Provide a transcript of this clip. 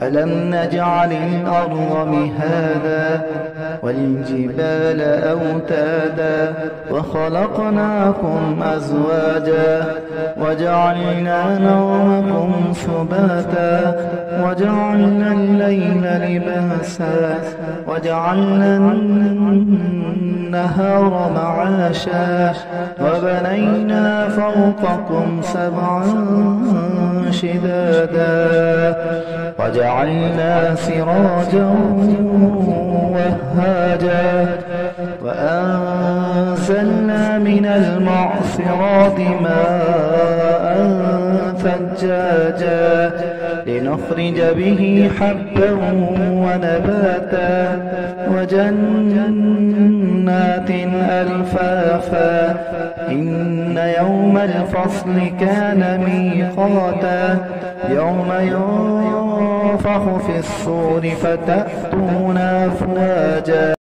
ألم نجعل الأرض مهادا والجبال أوتادا وخلقناكم أزواجا وجعلنا نومكم سباتا وجعلنا الليل لباسا وجعلنا النهار معاشا وبنينا فوقكم سبعا شدادا وجعلنا سراجا وهاجا وأنزلنا من المعصرات ماء ثجاجا لنخرج به حبا ونباتا وجنات ألفافا إن يوم الفصل كان ميقاتا يوم ينفخ في الصور فتأتون أفواجا